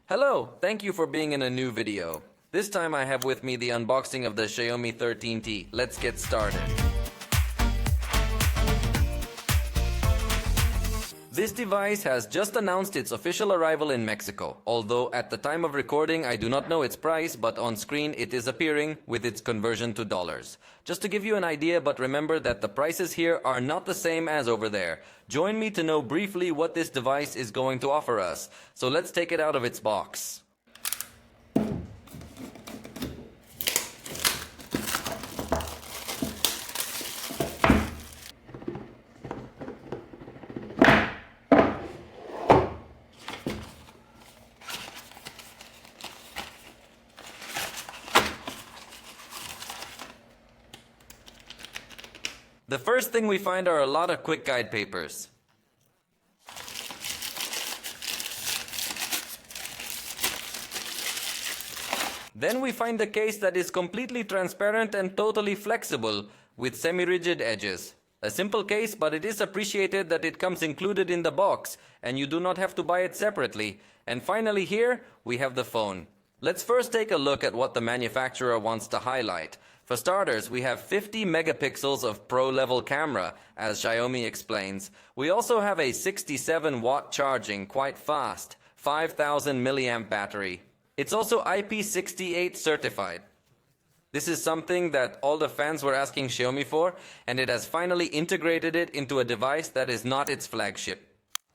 Hello, thank you for being in a new video. This time I have with me the unboxing of the Xiaomi 13T. Let's get started. This device has just announced its official arrival in Mexico, although at the time of recording I do not know its price, but on screen it is appearing with its conversion to dollars. Just to give you an idea, but remember that the prices here are not the same as over there. Join me to know briefly what this device is going to offer us. So let's take it out of its box. The first thing we find are a lot of quick guide papers. Then we find the case that is completely transparent and totally flexible with semi-rigid edges. A simple case, but it is appreciated that it comes included in the box and you do not have to buy it separately. And finally here we have the phone. Let's first take a look at what the manufacturer wants to highlight. For starters, we have 50 megapixels of pro-level camera, as Xiaomi explains. We also have a 67-watt charging, quite fast, 5,000 milliamp battery. It's also IP68 certified. This is something that all the fans were asking Xiaomi for, and it has finally integrated it into a device that is not its flagship.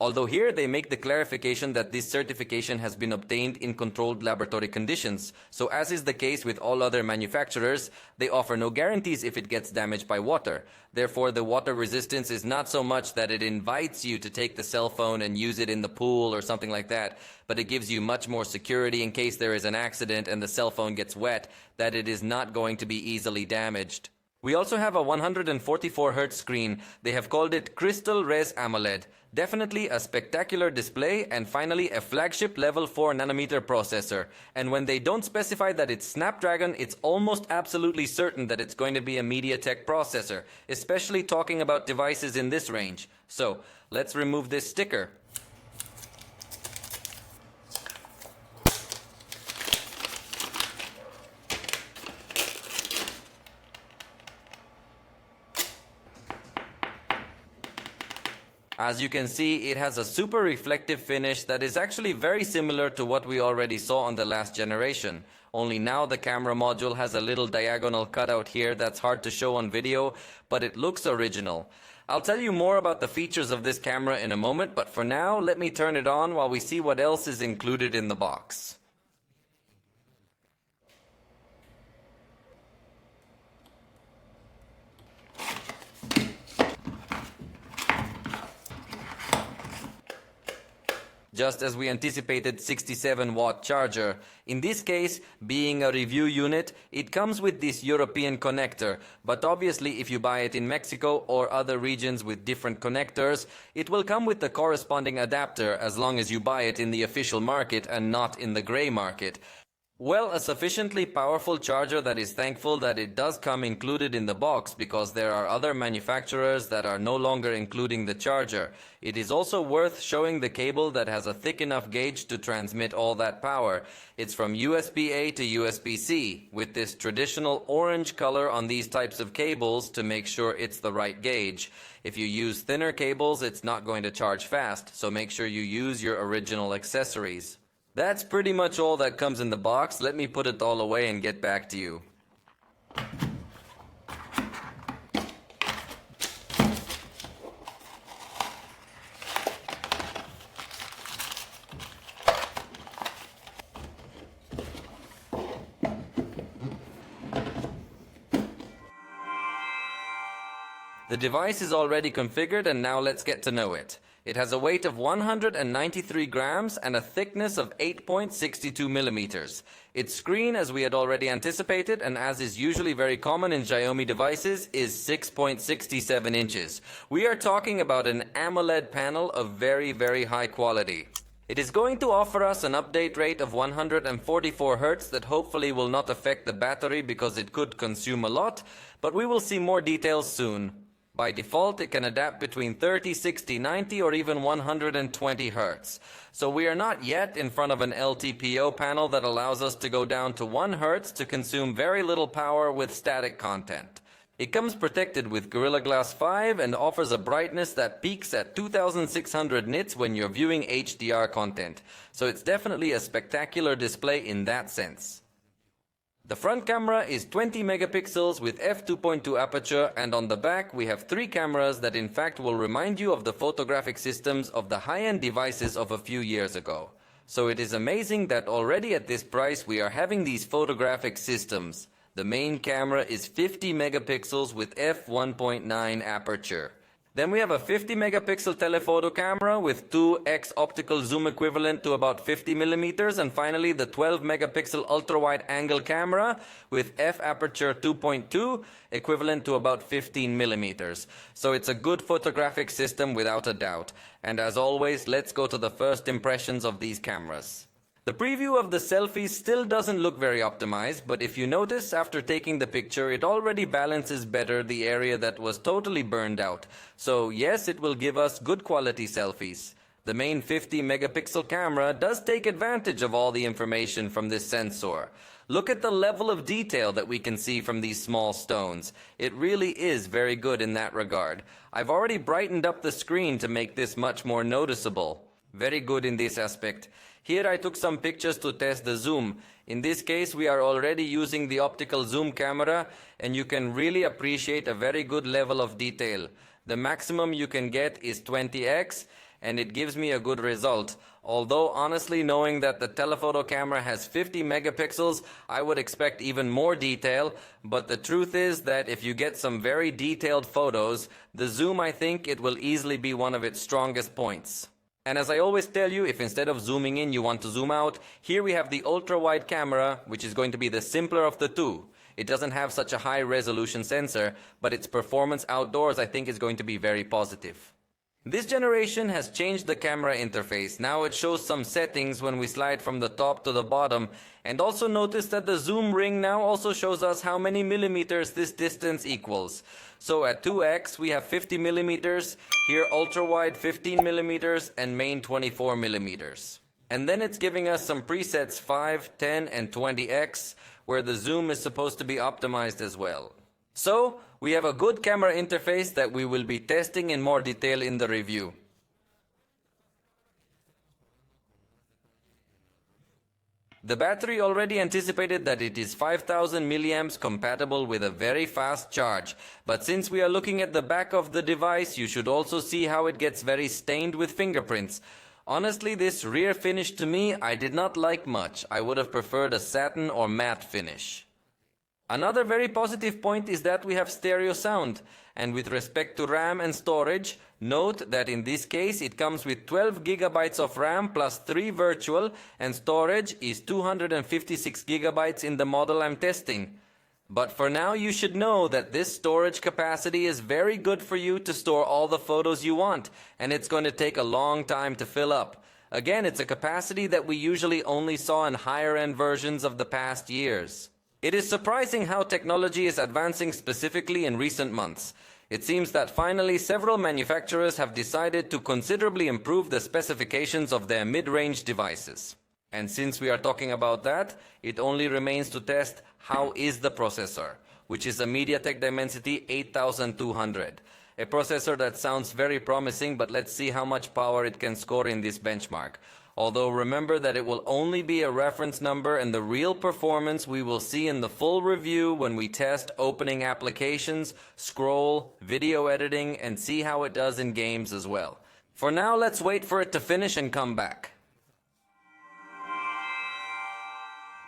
Although here they make the clarification that this certification has been obtained in controlled laboratory conditions, so as is the case with all other manufacturers, they offer no guarantees if it gets damaged by water. Therefore, the water resistance is not so much that it invites you to take the cell phone and use it in the pool or something like that, but it gives you much more security in case there is an accident and the cell phone gets wet, that it is not going to be easily damaged. We also have a 144Hz screen. They have called it Crystal Res AMOLED. Definitely a spectacular display, and finally a flagship level 4nm processor. And when they don't specify that it's Snapdragon, it's almost absolutely certain that it's going to be a MediaTek processor, especially talking about devices in this range. So, let's remove this sticker. As you can see, it has a super reflective finish that is actually very similar to what we already saw on the last generation. Only now the camera module has a little diagonal cutout here that's hard to show on video, but it looks original. I'll tell you more about the features of this camera in a moment, but for now, let me turn it on while we see what else is included in the box. Just as we anticipated, 67-watt charger. In this case, being a review unit, it comes with this European connector, but obviously if you buy it in Mexico or other regions with different connectors, it will come with the corresponding adapter as long as you buy it in the official market and not in the gray market. Well, a sufficiently powerful charger that is thankful that it does come included in the box, because there are other manufacturers that are no longer including the charger. It is also worth showing the cable that has a thick enough gauge to transmit all that power. It's from USB-A to USB-C, with this traditional orange color on these types of cables to make sure it's the right gauge. If you use thinner cables, it's not going to charge fast, so make sure you use your original accessories. That's pretty much all that comes in the box. Let me put it all away and get back to you. The device is already configured, and now let's get to know it. It has a weight of 193 grams and a thickness of 8.62 millimeters. Its screen, as we had already anticipated, and as is usually very common in Xiaomi devices, is 6.67 inches. We are talking about an AMOLED panel of very, very high quality. It is going to offer us an update rate of 144 Hz that hopefully will not affect the battery because it could consume a lot, but we will see more details soon. By default, it can adapt between 30, 60, 90 or even 120 Hz. So we are not yet in front of an LTPO panel that allows us to go down to 1 Hz to consume very little power with static content. It comes protected with Gorilla Glass 5 and offers a brightness that peaks at 2600 nits when you're viewing HDR content. So it's definitely a spectacular display in that sense. The front camera is 20 megapixels with f2.2 aperture, and on the back we have 3 cameras that in fact will remind you of the photographic systems of the high-end devices of a few years ago. So it is amazing that already at this price we are having these photographic systems. The main camera is 50 megapixels with f1.9 aperture. Then we have a 50 megapixel telephoto camera with 2x optical zoom equivalent to about 50 millimeters, and finally the 12 megapixel ultra wide angle camera with f aperture 2.2 equivalent to about 15 millimeters. So it's a good photographic system without a doubt. And as always, let's go to the first impressions of these cameras. The preview of the selfies still doesn't look very optimized, but if you notice after taking the picture, it already balances better the area that was totally burned out. So yes, it will give us good quality selfies. The main 50 megapixel camera does take advantage of all the information from this sensor. Look at the level of detail that we can see from these small stones. It really is very good in that regard. I've already brightened up the screen to make this much more noticeable. Very good in this aspect. Here I took some pictures to test the zoom. In this case we are already using the optical zoom camera, and you can really appreciate a very good level of detail. The maximum you can get is 20x, and it gives me a good result. Although honestly, knowing that the telephoto camera has 50 megapixels, I would expect even more detail, but the truth is that if you get some very detailed photos, the zoom, I think it will easily be one of its strongest points. And as I always tell you, if instead of zooming in you want to zoom out, here we have the ultra-wide camera, which is going to be the simpler of the two. It doesn't have such a high resolution sensor, but its performance outdoors I think is going to be very positive. This generation has changed the camera interface. Now it shows some settings when we slide from the top to the bottom, and also notice that the zoom ring now also shows us how many millimeters this distance equals. So at 2x we have 50 millimeters, here ultra wide 15 millimeters, and main 24 millimeters. And then it's giving us some presets 5, 10 and 20x, where the zoom is supposed to be optimized as well. So we have a good camera interface that we will be testing in more detail in the review. The battery already anticipated that it is 5000 milliamps compatible with a very fast charge, but since we are looking at the back of the device, you should also see how it gets very stained with fingerprints. Honestly, this rear finish to me I did not like much. I would have preferred a satin or matte finish. Another very positive point is that we have stereo sound, and with respect to RAM and storage, note that in this case it comes with 12 gigabytes of RAM plus 3 virtual, and storage is 256 gigabytes in the model I'm testing. But for now you should know that this storage capacity is very good for you to store all the photos you want, and it's going to take a long time to fill up. Again, it's a capacity that we usually only saw in higher end versions of the past years. It is surprising how technology is advancing specifically in recent months. It seems that finally several manufacturers have decided to considerably improve the specifications of their mid-range devices. And since we are talking about that, it only remains to test how is the processor, which is a MediaTek Dimensity 8200. A processor that sounds very promising, but let's see how much power it can score in this benchmark. Although remember that it will only be a reference number, and the real performance we will see in the full review when we test opening applications, scroll, video editing, and see how it does in games as well. For now, let's wait for it to finish and come back.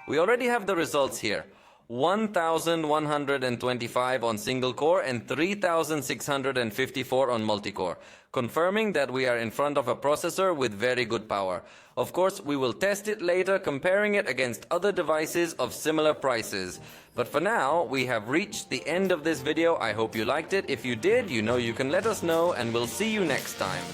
We already have the results here. 1125 on single core and 3654 on multi-core, confirming that we are in front of a processor with very good power. Of course, we will test it later, comparing it against other devices of similar prices. But for now, we have reached the end of this video. I hope you liked it. If you did, you know you can let us know, and we'll see you next time.